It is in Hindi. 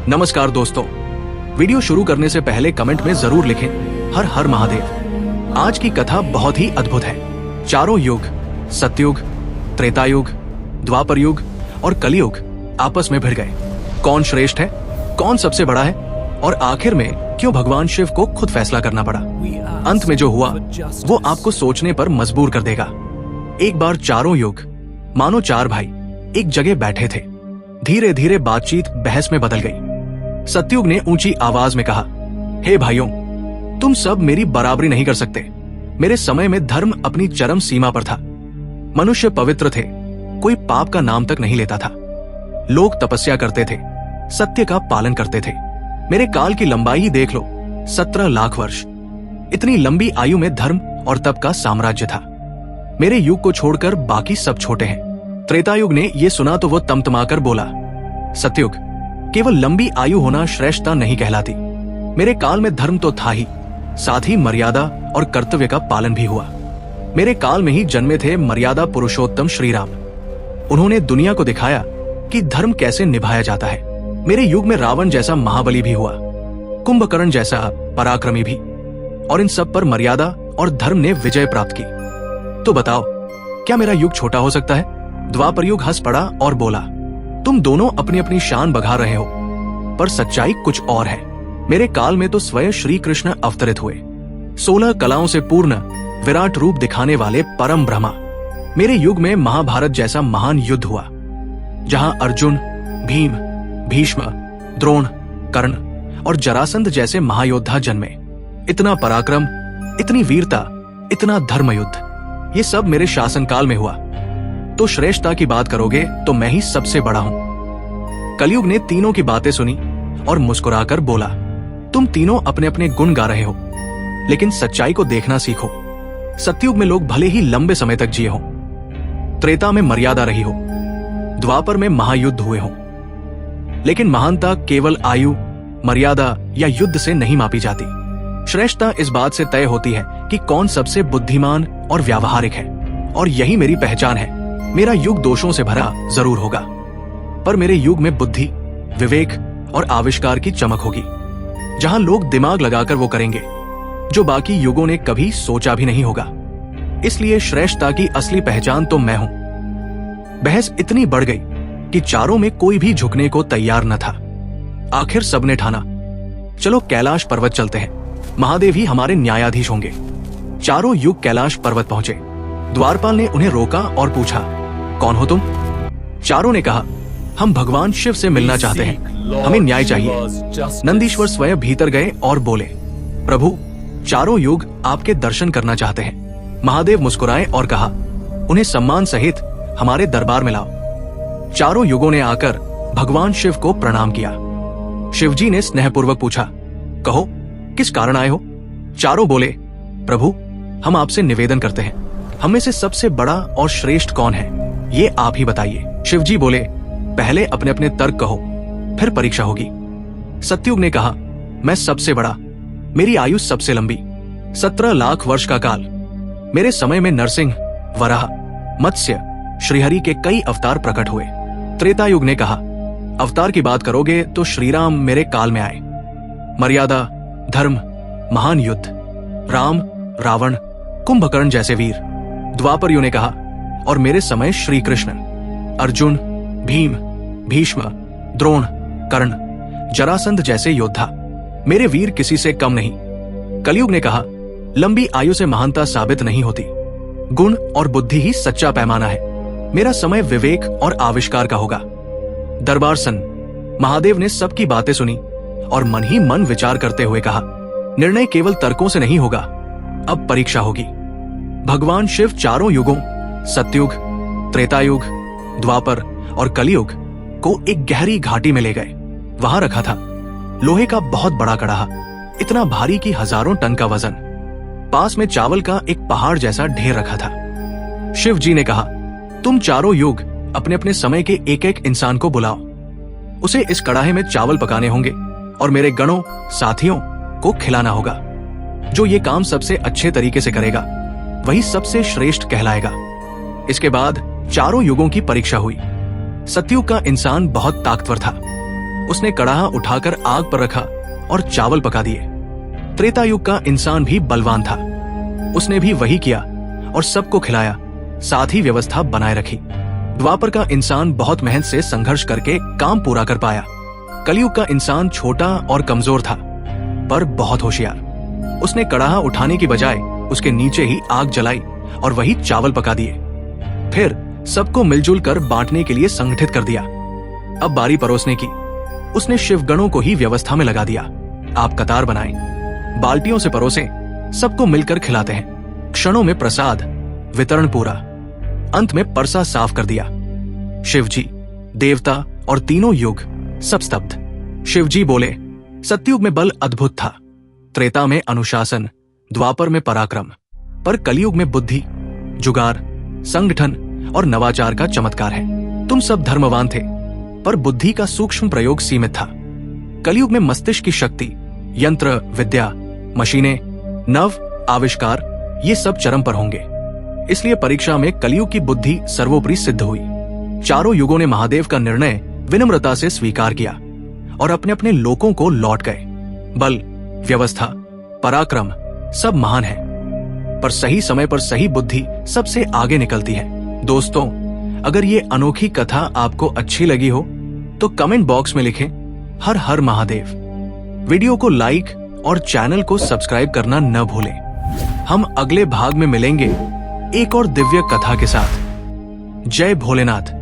नमस्कार दोस्तों, वीडियो शुरू करने से पहले कमेंट में जरूर लिखें हर हर महादेव। आज की कथा बहुत ही अद्भुत है। चारों युग सतयुग, त्रेतायुग, द्वापर युग और कलयुग आपस में भिड़ गए। कौन श्रेष्ठ है, कौन सबसे बड़ा है और आखिर में क्यों भगवान शिव को खुद फैसला करना पड़ा। अंत में जो हुआ वो आपको सोचने पर मजबूर कर देगा। एक बार चारों युग मानो चार भाई एक जगह बैठे थे। धीरे धीरे बातचीत बहस में बदल गई। सतयुग ने ऊंची आवाज में कहा, हे भाइयों, तुम सब मेरी बराबरी नहीं कर सकते। मेरे समय में धर्म अपनी चरम सीमा पर था। मनुष्य पवित्र थे, कोई पाप का नाम तक नहीं लेता था। लोग तपस्या करते थे, सत्य का पालन करते थे। मेरे काल की लंबाई ही देख लो, 17 लाख वर्ष। इतनी लंबी आयु में धर्म और तप का साम्राज्य था। मेरे युग को छोड़कर बाकी सब छोटे हैं। त्रेतायुग ने यह सुना तो वो तमतमाकर बोला, सतयुग, केवल लंबी आयु होना श्रेष्ठता नहीं कहलाती। मेरे काल में धर्म तो था ही, साथ ही मर्यादा और कर्तव्य का पालन भी हुआ। मेरे काल में ही जन्मे थे मर्यादा पुरुषोत्तम श्री राम। उन्होंने दुनिया को दिखाया कि धर्म कैसे निभाया जाता है। मेरे युग में रावण जैसा महाबली भी हुआ, कुंभकर्ण जैसा पराक्रमी भी, और इन सब पर मर्यादा और धर्म ने विजय प्राप्त की। तो बताओ, क्या मेरा युग छोटा हो सकता है? द्वापर युग हंस पड़ा और बोला, तुम दोनों अपनी अपनी शान बघा रहे हो, पर सच्चाई कुछ और है। मेरे काल में तो स्वयं श्री कृष्ण अवतरित हुए, 16 कलाओं से पूर्ण विराट रूप दिखाने वाले परम ब्रह्मा। मेरे युग में महाभारत जैसा महान युद्ध हुआ, जहां अर्जुन, भीम, भीष्म, द्रोण, कर्ण और जरासंध जैसे महायोद्धा जन्मे। इतना पराक्रम, इतनी वीरता, इतना धर्म युद्ध, ये सब मेरे शासनकाल में हुआ। तो श्रेष्ठता की बात करोगे तो मैं ही सबसे बड़ा हूं। कलयुग ने तीनों की बातें सुनी और मुस्कुराकर बोला, तुम तीनों अपने अपने गुण गा रहे हो, लेकिन सच्चाई को देखना सीखो। सतयुग में लोग भले ही लंबे समय तक जिए हों, त्रेता में मर्यादा रही हो, द्वापर में महायुद्ध हुए हों, लेकिन महानता केवल आयु, मर्यादा या युद्ध से नहीं मापी जाती। श्रेष्ठता इस बात से तय होती है कि कौन सबसे बुद्धिमान और व्यावहारिक है, और यही मेरी पहचान है। मेरा युग दोषों से भरा जरूर होगा, पर मेरे युग में बुद्धि, विवेक और आविष्कार की चमक होगी। जहां लोग दिमाग लगाकर वो करेंगे जो बाकी युगों ने कभी सोचा भी नहीं होगा। इसलिए श्रेष्ठता की असली पहचान तो मैं हूं। बहस इतनी बढ़ गई कि चारों में कोई भी झुकने को तैयार न था। आखिर सबने ठाना, चलो कैलाश पर्वत चलते हैं, महादेव ही हमारे न्यायाधीश होंगे। चारों युग कैलाश पर्वत पहुंचे। द्वारपाल ने उन्हें रोका और पूछा, कौन हो तुम? चारों ने कहा, हम भगवान शिव से मिलना चाहते हैं, हमें न्याय चाहिए। नंदीश्वर स्वयं भीतर गए और बोले, प्रभु, चारों युग आपके दर्शन करना चाहते हैं। महादेव मुस्कुराए और कहा, उन्हें सम्मान सहित हमारे दरबार में लाओ। चारों युगों ने आकर भगवान शिव को प्रणाम किया। शिवजी ने स्नेहपूर्वक पूछा, कहो, किस कारण आए हो? चारों बोले, प्रभु, हम आपसे निवेदन करते हैं, हम में से सबसे बड़ा और श्रेष्ठ कौन है, ये आप ही बताइए। शिवजी बोले, पहले अपने अपने तर्क कहो, फिर परीक्षा होगी। सतयुग ने कहा, मैं सबसे बड़ा, मेरी आयु सबसे लंबी, 17 लाख वर्ष का काल। मेरे समय में नरसिंह, वराह, मत्स्य, श्रीहरि के कई अवतार प्रकट हुए। त्रेतायुग ने कहा, अवतार की बात करोगे तो श्रीराम मेरे काल में आए। मर्यादा, धर्म, महान युद्ध, राम, रावण, कुंभकर्ण जैसे वीर। द्वापर युग ने कहा, और मेरे समय श्री कृष्ण, अर्जुन, भीम, भीष्म, द्रोण, कर्ण, जरासंध जैसे योद्धा। मेरे वीर किसी से कम नहीं। कलयुग ने कहा, लंबी आयु से महानता साबित नहीं होती, गुण और बुद्धि ही सच्चा पैमाना है। मेरा समय विवेक और आविष्कार का होगा। दरबार सन। महादेव ने सबकी बातें सुनी और मन ही मन विचार करते हुए कहा, निर्णय केवल तर्कों से नहीं होगा, अब परीक्षा होगी। भगवान शिव चारों युगों सतयुग, त्रेतायुग, द्वापर और कलयुग को एक गहरी घाटी में ले गए। वहां रखा था लोहे का बहुत बड़ा कड़ाहा, इतना भारी कि हजारों टन का वजन। पास में चावल का एक पहाड़ जैसा ढेर रखा था। शिव जी ने कहा, तुम चारों युग अपने अपने समय के एक एक इंसान को बुलाओ। उसे इस कड़ाहे में चावल पकाने होंगे और मेरे गणों, साथियों को खिलाना होगा। जो ये काम सबसे अच्छे तरीके से करेगा वही सबसे श्रेष्ठ कहलाएगा। इसके बाद चारों युगों की परीक्षा हुई। सतयुग का इंसान बहुत ताकतवर था, उसने कड़ाहा उठाकर आग पर रखा और चावल पका दिए। त्रेता युग का इंसान भी बलवान था। उसने भी वही किया और सबको खिलाया, साथ ही व्यवस्था बनाए रखी। द्वापर का इंसान बहुत मेहनत से संघर्ष करके काम पूरा कर पाया। कलयुग का इंसान छोटा और कमजोर था, पर बहुत होशियार। उसने कड़ाहा उठाने की बजाय उसके नीचे ही आग जलाई और वही चावल पका दिए। फिर सबको मिलजुल कर बांटने के लिए संगठित कर दिया। अब बारी परोसने की। उसने शिवगणों को ही व्यवस्था में लगा दिया। आप कतार बनाएं, बाल्टियों से परोसें, सबको मिलकर खिलाते हैं। क्षणों में प्रसाद वितरण पूरा। अंत में परसा साफ कर दिया। शिवजी, देवता और तीनों युग सब स्तब्ध। शिवजी बोले, सतयुग में बल अद्भुत था, त्रेता में अनुशासन, द्वापर में पराक्रम, पर कलयुग में बुद्धि, जुगाड़, संगठन और नवाचार का चमत्कार है। तुम सब धर्मवान थे, पर बुद्धि का सूक्ष्म प्रयोग सीमित था। कलयुग में मस्तिष्क की शक्ति, यंत्र विद्या, मशीनें, नव आविष्कार, ये सब चरम पर होंगे। इसलिए परीक्षा में कलयुग की बुद्धि सर्वोपरि सिद्ध हुई। चारों युगों ने महादेव का निर्णय विनम्रता से स्वीकार किया और अपने अपने लोकों को लौट गए। बल, व्यवस्था, पराक्रम सब महान है, पर सही समय पर सही बुद्धि सबसे आगे निकलती है। दोस्तों, अगर ये अनोखी कथा आपको अच्छी लगी हो तो कमेंट बॉक्स में लिखें हर हर महादेव। वीडियो को लाइक और चैनल को सब्सक्राइब करना न भूलें। हम अगले भाग में मिलेंगे एक और दिव्य कथा के साथ। जय भोलेनाथ।